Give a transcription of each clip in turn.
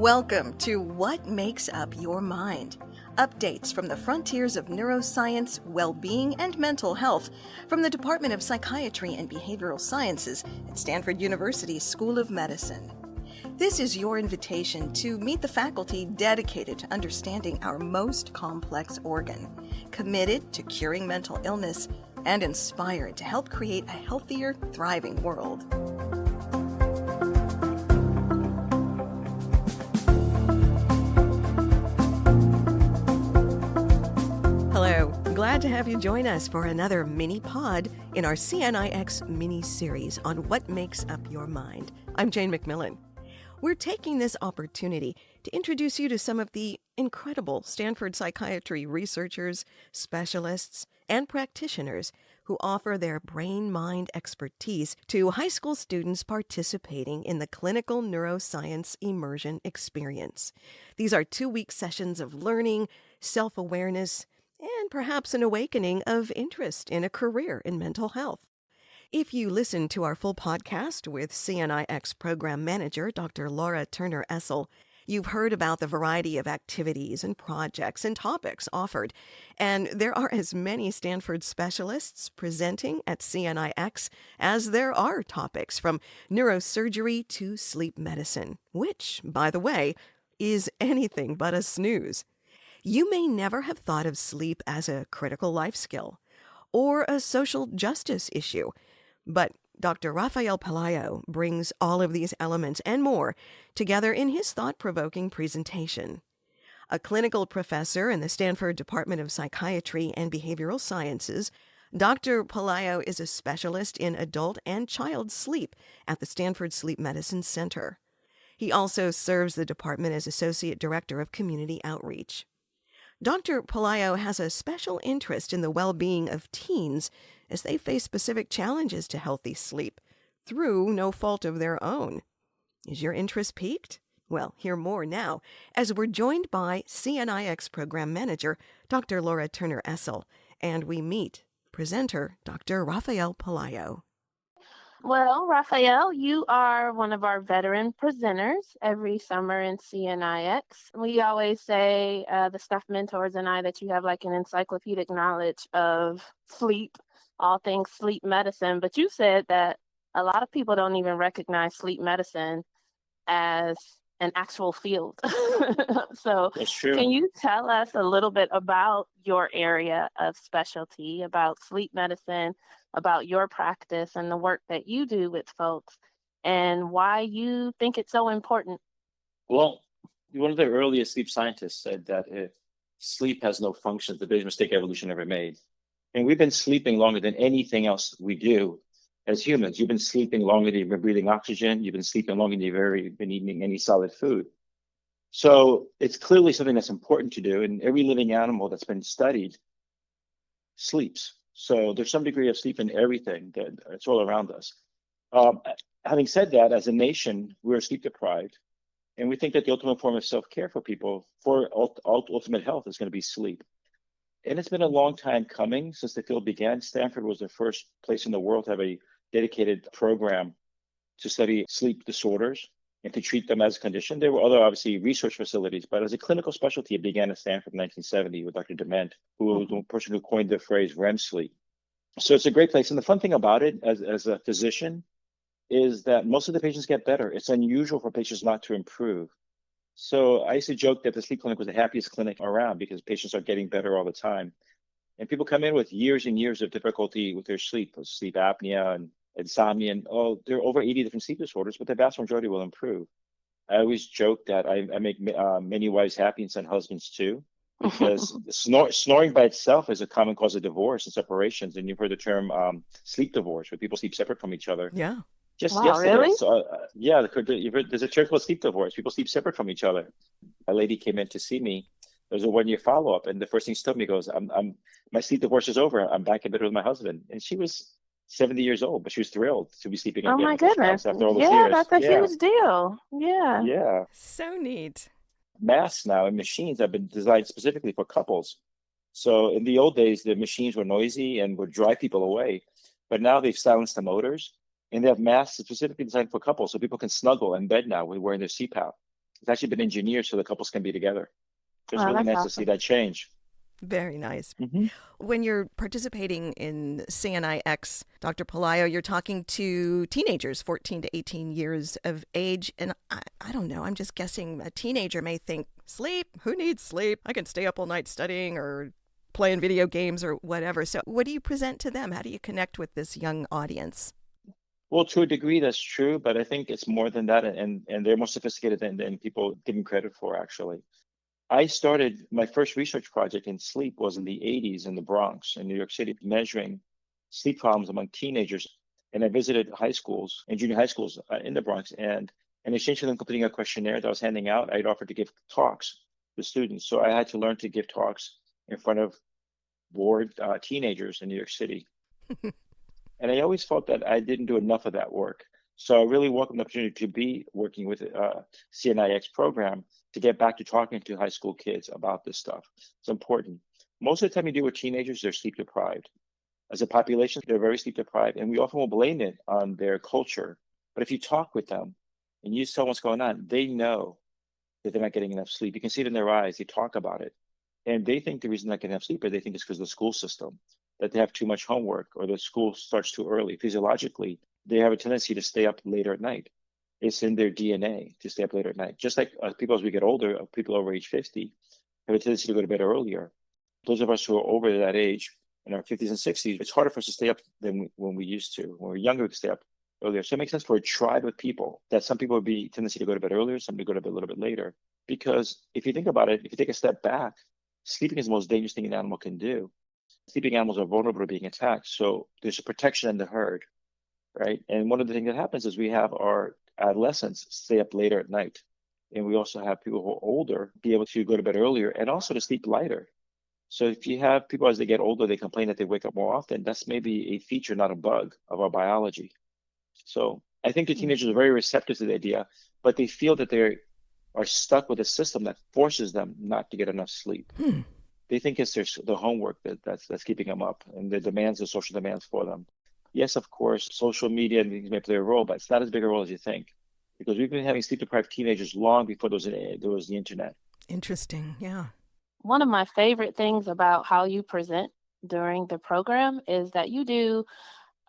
Welcome to What Makes Up Your Mind? Updates from the frontiers of neuroscience, well-being, and mental health from the Department of Psychiatry and Behavioral Sciences at Stanford University's School of Medicine. This is your invitation to meet the faculty dedicated to understanding our most complex organ, committed to curing mental illness, and inspired to help create a healthier, thriving world. Hello, glad to have you join us for another mini pod in our CNI-X mini-series on what makes up your mind. I'm Jane McMillan. We're taking this opportunity to introduce you to some of the incredible Stanford psychiatry researchers, specialists, and practitioners who offer their brain-mind expertise to high school students participating in the clinical neuroscience immersion experience. These are 2-week sessions of learning, self-awareness, and perhaps an awakening of interest in a career in mental health. If you listen to our full podcast with CNI-X Program Manager, Dr. Laura Turner-Essel, you've heard about the variety of activities and projects and topics offered, and there are as many Stanford specialists presenting at CNI-X as there are topics from neurosurgery to sleep medicine, which, by the way, is anything but a snooze. You may never have thought of sleep as a critical life skill or a social justice issue, but Dr. Rafael Pelayo brings all of these elements and more together in his thought-provoking presentation. A clinical professor in the Stanford Department of Psychiatry and Behavioral Sciences, Dr. Pelayo is a specialist in adult and child sleep at the Stanford Sleep Medicine Center. He also serves the department as Associate Director of Community Outreach. Dr. Pelayo has a special interest in the well-being of teens as they face specific challenges to healthy sleep through no fault of their own. Is your interest piqued? Well, hear more now as we're joined by CNI-X Program Manager Dr. Laura Turner-Essel, and we meet presenter Dr. Rafael Pelayo. Well, Rafael, you are one of our veteran presenters every summer in CNI-X. We always say, the staff mentors and I, that you have like an encyclopedic knowledge of sleep, all things sleep medicine. But you said that a lot of people don't even recognize sleep medicine as an actual field. So That's true. can you tell us a little bit about your area of specialty, about sleep medicine, about your practice and the work that you do with folks, and why you think it's so important? Well, one of the earliest sleep scientists said that if sleep has no function, it's the biggest mistake evolution ever made. And we've been sleeping longer than anything else we do as humans. You've been sleeping longer than you've been breathing oxygen. You've been sleeping longer than you've ever been eating any solid food. So it's clearly something that's important to do. And every living animal that's been studied sleeps. So there's some degree of sleep in everything that it's all around us. Having said that, as a nation, we're sleep deprived. And we think that the ultimate form of self-care for people for ultimate health is going to be sleep. And it's been a long time coming since the field began. Stanford was the first place in the world to have a dedicated program to study sleep disorders and to treat them as a condition. There were other, obviously, research facilities, but as a clinical specialty, it began at Stanford in 1970 with Dr. Dement, who was the person who coined the phrase REM sleep. So it's a great place. And the fun thing about it, as a physician, is that most of the patients get better. It's unusual for patients not to improve. So I used to joke that the sleep clinic was the happiest clinic around because patients are getting better all the time. And people come in with years and years of difficulty with their sleep apnea and insomnia, and there are over 80 different sleep disorders, but the vast majority will improve. I always joke that I make many wives happy and some husbands too, because snoring by itself is a common cause of divorce and separations. And you've heard the term sleep divorce, where people sleep separate from each other. Yeah. Just wow, yesterday, really? So, you've heard, there's a term called sleep divorce. People sleep separate from each other. A lady came in to see me. There was a 1-year follow-up, and the first thing she told me goes, my sleep divorce is over. I'm back in bed with my husband. And she was 70 years old, but she was thrilled to be sleeping again. Oh my with her goodness. spouse after all those Yeah, years. that's a huge deal. Yeah. Yeah. So neat. Masks now and machines have been designed specifically for couples. So in the old days, the machines were noisy and would drive people away. But now they've silenced the motors, and they have masks specifically designed for couples, so people can snuggle in bed now with wearing their CPAP. It's actually been engineered so the couples can be together. It's Oh, really that's nice to see awesome. that change. Very nice. Hmm. When you're participating in CNI-X, Dr. Pelayo, you're talking to teenagers, 14 to 18 years of age. And I don't know, I'm just guessing a teenager may think, sleep? Who needs sleep? I can stay up all night studying or playing video games or whatever. So what do you present to them? How do you connect with this young audience? Well, to a degree, that's true, but I think it's more than that, and they're more sophisticated than people give them credit for, actually. I started my first research project in sleep was in the 80s in the Bronx in New York City, measuring sleep problems among teenagers. And I visited high schools and junior high schools in the Bronx. And in exchange for them completing a questionnaire that I was handing out, I'd offered to give talks to students. So I had to learn to give talks in front of bored teenagers in New York City. And I always felt that I didn't do enough of that work. So I really welcome the opportunity to be working with CNI-X program to get back to talking to high school kids about this stuff. It's important. Most of the time you deal with teenagers, they're sleep deprived. As a population, they're very sleep deprived, and we often will blame it on their culture. But if you talk with them and you tell them what's going on, they know that they're not getting enough sleep. You can see it in their eyes. They talk about it. And they think the reason they're not getting enough sleep is they think it's because of the school system, that they have too much homework or the school starts too early. Physiologically, they have a tendency to stay up later at night. It's in their DNA to stay up later at night. Just like people as we get older, people over age 50 have a tendency to go to bed earlier. Those of us who are over that age, in our 50s and 60s, it's harder for us to stay up than when we used to. When we were younger, we could stay up earlier. So it makes sense for a tribe of people that some people would be tendency to go to bed earlier, some to go to bed a little bit later. Because if you think about it, if you take a step back, sleeping is the most dangerous thing an animal can do. Sleeping animals are vulnerable to being attacked. So there's a protection in the herd, right? And one of the things that happens is we have our adolescents stay up later at night. And we also have people who are older be able to go to bed earlier and also to sleep lighter. So if you have people as they get older, they complain that they wake up more often, that's maybe a feature, not a bug of our biology. So I think the teenagers are very receptive to the idea, but they feel that they are stuck with a system that forces them not to get enough sleep. They think it's the homework that's keeping them up and the demands, the social demands for them. Yes, of course, social media and things may play a role, but it's not as big a role as you think, because we've been having sleep-deprived teenagers long before there was the internet. Interesting. Yeah. One of my favorite things about how you present during the program is that you do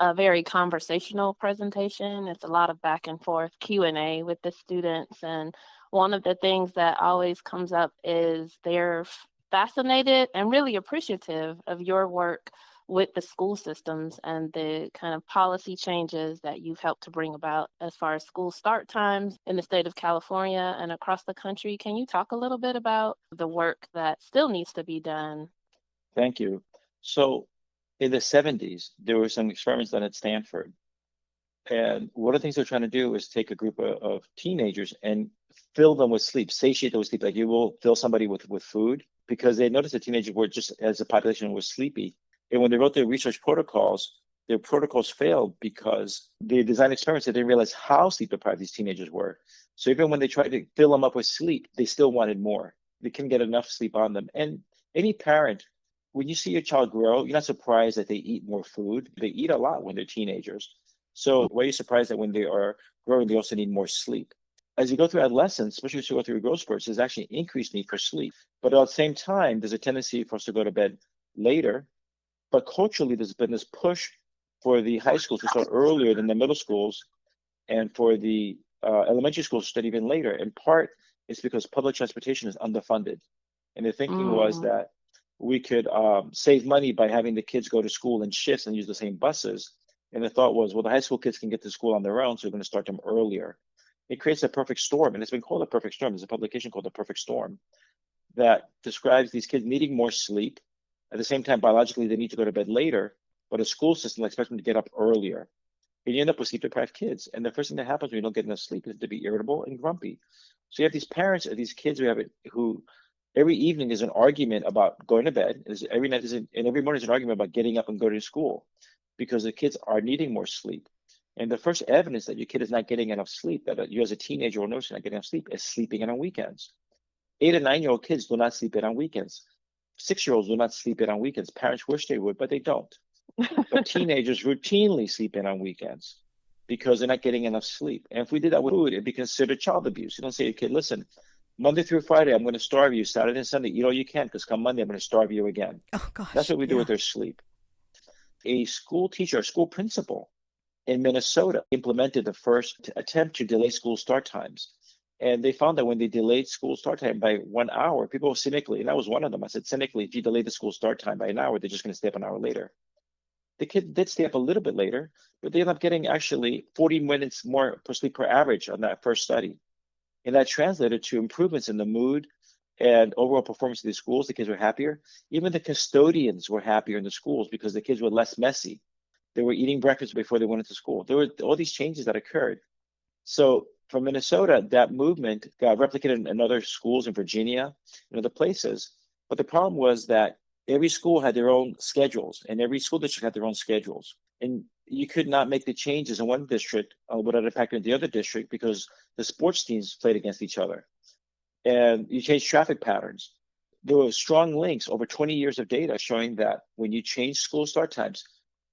a very conversational presentation. It's a lot of back and forth Q&A with the students. And one of the things that always comes up is they're fascinated and really appreciative of your work with the school systems and the kind of policy changes that you've helped to bring about as far as school start times in the state of California and across the country. Can you talk a little bit about the work that still needs to be done? Thank you. So in the 70s, there were some experiments done at Stanford. And one of the things they're trying to do is take a group of teenagers and fill them with sleep, satiate them with sleep. Like you will fill somebody with food, because they noticed that teenagers were just, as a population, was sleepy. And when they wrote their research protocols, their protocols failed because they designed experiments that didn't realize how sleep deprived these teenagers were. So even when they tried to fill them up with sleep, they still wanted more. They couldn't get enough sleep on them. And any parent, when you see your child grow, you're not surprised that they eat more food. They eat a lot when they're teenagers. So why are you surprised that when they are growing, they also need more sleep? As you go through adolescence, especially as you go through growth spurts, there's actually an increased need for sleep. But at the same time, there's a tendency for us to go to bed later. But culturally, there's been this push for the high schools to start earlier than the middle schools, and for the elementary schools to start even later. In part, it's because public transportation is underfunded. And the thinking was that we could save money by having the kids go to school in shifts and use the same buses. And the thought was, well, the high school kids can get to school on their own, so we're going to start them earlier. It creates a perfect storm, and it's been called a perfect storm. There's a publication called The Perfect Storm that describes these kids needing more sleep. At the same time, biologically, they need to go to bed later, but a school system expects them to get up earlier. And you end up with sleep-deprived kids. And the first thing that happens when you don't get enough sleep is to be irritable and grumpy. So you have these parents of these kids who every evening is an argument about going to bed. Every night and every morning is an argument about getting up and going to school, because the kids are needing more sleep. And the first evidence that your kid is not getting enough sleep, that you as a teenager will notice you're not getting enough sleep, is sleeping in on weekends. 8 and 9-year-old kids do not sleep in on weekends. 6-year-olds do not sleep in on weekends. Parents wish they would, but they don't. But teenagers routinely sleep in on weekends. because they're not getting enough sleep. And if we did that with food, it'd be considered child abuse. You don't say to a kid, listen, Monday through Friday, I'm going to starve you. Saturday and Sunday, eat all you can, because come Monday, I'm going to starve you again. Oh, gosh. That's what we do yeah. with their sleep. A school teacher, a school principal in Minnesota implemented the first attempt to delay school start times. And they found that when they delayed school start time by 1 hour, people cynically, and I was one of them, I said, cynically, if you delay the school start time by an hour, they're just going to stay up an hour later. The kid did stay up a little bit later, but they ended up getting actually 40 minutes more per sleep per average on that first study. And that translated to improvements in the mood and overall performance of the schools. The kids were happier. Even the custodians were happier in the schools because the kids were less messy. They were eating breakfast before they went into school. There were all these changes that occurred. So from Minnesota, that movement got replicated in other schools in Virginia and other places. But the problem was that every school had their own schedules, and every school district had their own schedules. And you could not make the changes in one district without impacting the other district because the sports teams played against each other. And you change traffic patterns. There were strong links over 20 years of data showing that when you change school start times,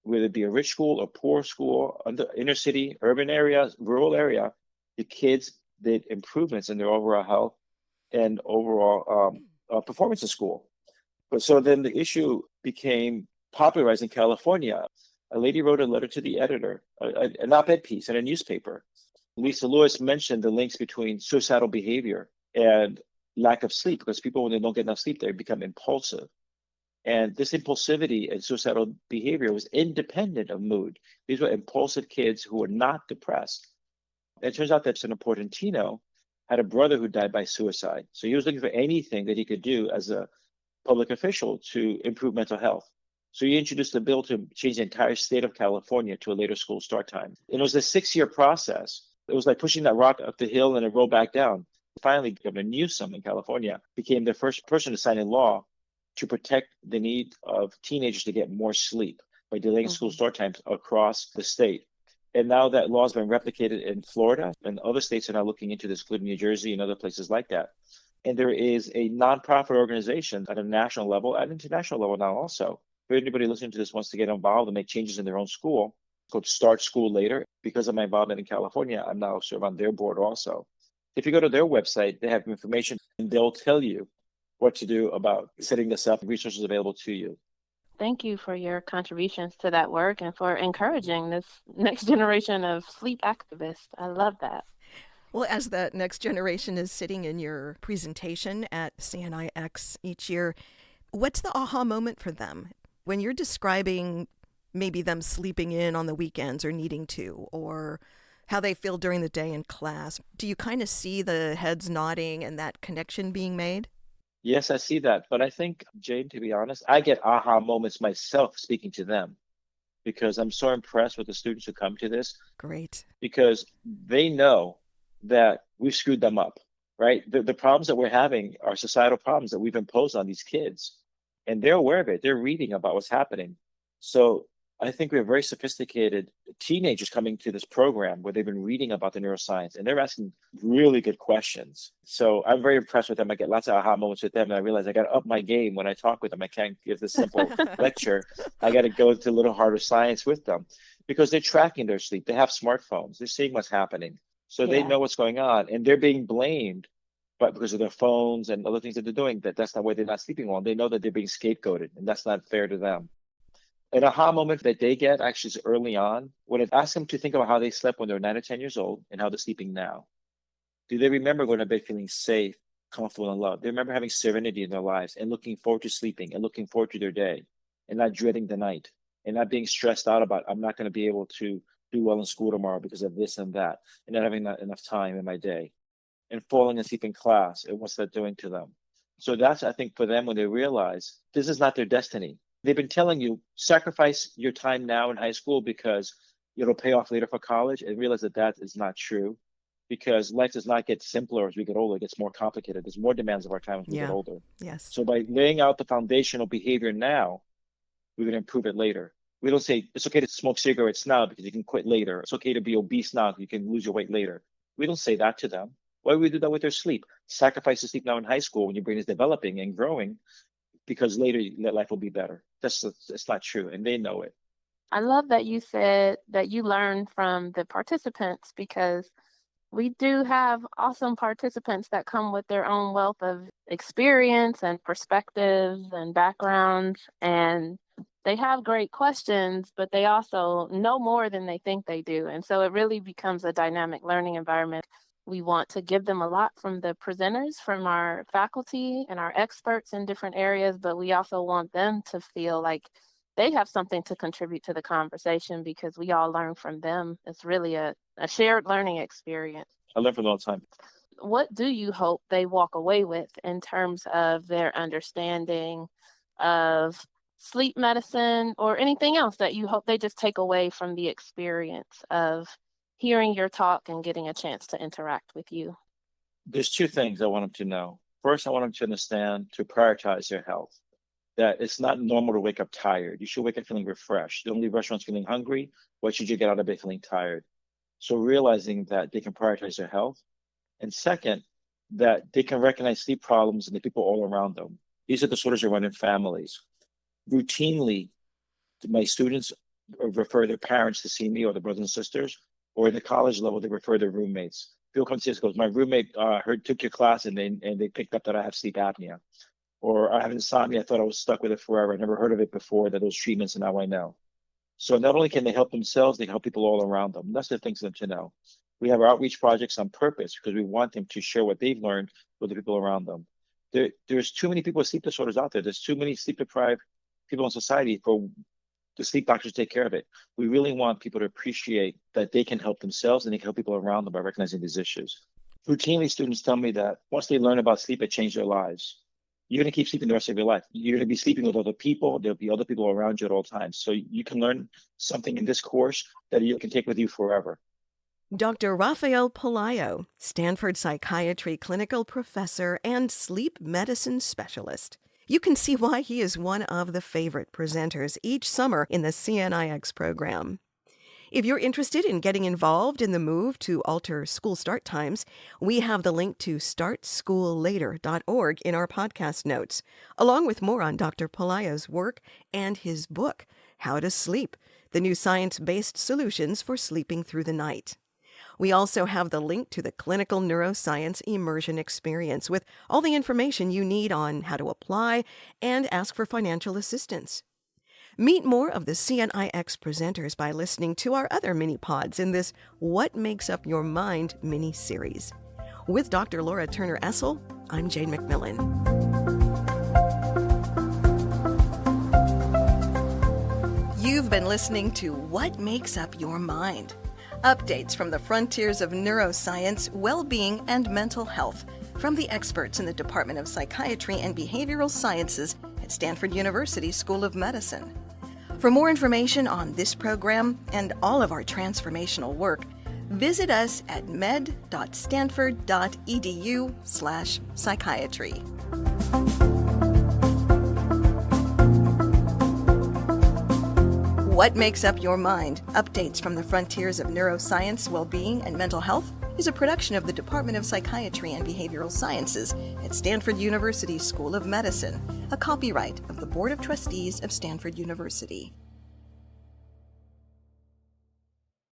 whether it be a rich school or poor school, under inner city, urban area, rural area, the kids did improvements in their overall health and overall performance in school. But so then the issue became popularized in California. A lady wrote a letter to the editor, an op-ed piece in a newspaper. Lisa Lewis mentioned the links between suicidal behavior and lack of sleep, because people, when they don't get enough sleep, they become impulsive. And this impulsivity and suicidal behavior was independent of mood. These were impulsive kids who were not depressed. And it turns out that Senator Portantino had a brother who died by suicide. So he was looking for anything that he could do as a public official to improve mental health. So he introduced a bill to change the entire state of California to a later school start time. And it was a 6-year process. It was like pushing that rock up the hill and it rolled back down. Finally, Governor Newsom in California became the first person to sign a law to protect the need of teenagers to get more sleep by delaying school start times across the state. And now that law has been replicated in Florida, and other states are now looking into this, including New Jersey and other places like that. And there is a nonprofit organization at a national level and international level now also. If anybody listening to this wants to get involved and make changes in their own school, it's called Start School Later. Because of my involvement in California, I'm now serve on their board also. If you go to their website, they have information and they'll tell you what to do about setting this up, resources available to you. Thank you for your contributions to that work and for encouraging this next generation of sleep activists. I love that. Well, as that next generation is sitting in your presentation at CNI-X each year, what's the aha moment for them? When you're describing maybe them sleeping in on the weekends or needing to, or how they feel during the day in class, do you kind of see the heads nodding and that connection being made? Yes, I see that. But I think, Jane, to be honest, I get aha moments myself speaking to them because I'm so impressed with the students who come to this. Great. Because they know that we've screwed them up, right? The problems that we're having are societal problems that we've imposed on these kids. And they're aware of it. They're reading about what's happening. So I think we have very sophisticated teenagers coming to this program where they've been reading about the neuroscience and they're asking really good questions. So I'm very impressed with them. I get lots of aha moments with them. And I realize I got to up my game when I talk with them. I can't give this simple lecture. I got to go into a little harder science with them because they're tracking their sleep. They have smartphones. They're seeing what's happening. So they know what's going on and they're being blamed. But because of their phones and other things that they're doing, that's not why they're not sleeping well. They know that they're being scapegoated and that's not fair to them. An aha moment that they get actually is early on when it asks them to think about how they slept when they were 9 or 10 years old and how they're sleeping now. Do they remember going to bed feeling safe, comfortable, and loved? They remember having serenity in their lives and looking forward to sleeping and looking forward to their day and not dreading the night and not being stressed out about, I'm not going to be able to do well in school tomorrow because of this and that, and not having enough time in my day and falling asleep in class and what's that doing to them. So that's, I think, for them when they realize this is not their destiny. They've been telling you, sacrifice your time now in high school because it'll pay off later for college, and realize that that is not true because life does not get simpler as we get older. It gets more complicated. There's more demands of our time as we get older. Yes. So by laying out the foundational behavior now, we're going to improve it later. We don't say it's okay to smoke cigarettes now because you can quit later. It's okay to be obese now because you can lose your weight later. We don't say that to them. Why would we do that with their sleep? Sacrifice the sleep now in high school when your brain is developing and growing because later life will be better. That's not true, and they know it. I love that you said that you learn from the participants, because we do have awesome participants that come with their own wealth of experience and perspectives and backgrounds, and they have great questions, but they also know more than they think they do. And so it really becomes a dynamic learning environment. We want to give them a lot from the presenters, from our faculty and our experts in different areas, but we also want them to feel like they have something to contribute to the conversation, because we all learn from them. It's really a shared learning experience. I learn from them all the time. What do you hope they walk away with in terms of their understanding of sleep medicine, or anything else that you hope they just take away from the experience of hearing your talk and getting a chance to interact with you? There's two things I want them to know. First, I want them to understand to prioritize their health, that it's not normal to wake up tired. You should wake up feeling refreshed. Don't leave restaurants feeling hungry. Why should you get out of bed feeling tired? So realizing that they can prioritize their health. And second, that they can recognize sleep problems in the people all around them. These are disorders that run in families. Routinely, my students refer their parents to see me, or their brothers and sisters, or at the college level, they refer their roommates. People come to us and goes, my roommate took your class and they picked up that I have sleep apnea. Or I have insomnia, I thought I was stuck with it forever. I never heard of it before, that those treatments, and now I know. So not only can they help themselves, they help people all around them. That's the things for them to know. We have our outreach projects on purpose because we want them to share what they've learned with the people around them. There's too many people with sleep disorders out there. There's too many sleep-deprived people in society for the sleep doctors to take care of it. We really want people to appreciate that they can help themselves and they can help people around them by recognizing these issues. Routinely, students tell me that once they learn about sleep, it changed their lives. You're going to keep sleeping the rest of your life. You're going to be sleeping with other people. There'll be other people around you at all times. So you can learn something in this course that you can take with you forever. Dr. Rafael Pelayo, Stanford Psychiatry clinical professor and sleep medicine specialist. You can see why he is one of the favorite presenters each summer in the CNI-X program. If you're interested in getting involved in the move to alter school start times, we have the link to startschoollater.org in our podcast notes, along with more on Dr. Pelayo's work and his book, How to Sleep, the new science-based solutions for sleeping through the night. We also have the link to the clinical neuroscience immersion experience with all the information you need on how to apply and ask for financial assistance. Meet more of the CNI-X presenters by listening to our other mini-pods in this What Makes Up Your Mind mini-series. With Dr. Laura Turner-Essel, I'm Jane McMillan. You've been listening to What Makes Up Your Mind. Updates from the frontiers of neuroscience, well-being, and mental health from the experts in the Department of Psychiatry and Behavioral Sciences at Stanford University School of Medicine. For more information on this program and all of our transformational work, visit us at med.stanford.edu/psychiatry. What Makes Up Your Mind? Updates from the frontiers of neuroscience, well-being, and mental health is a production of the Department of Psychiatry and Behavioral Sciences at Stanford University School of Medicine, a copyright of the Board of Trustees of Stanford University.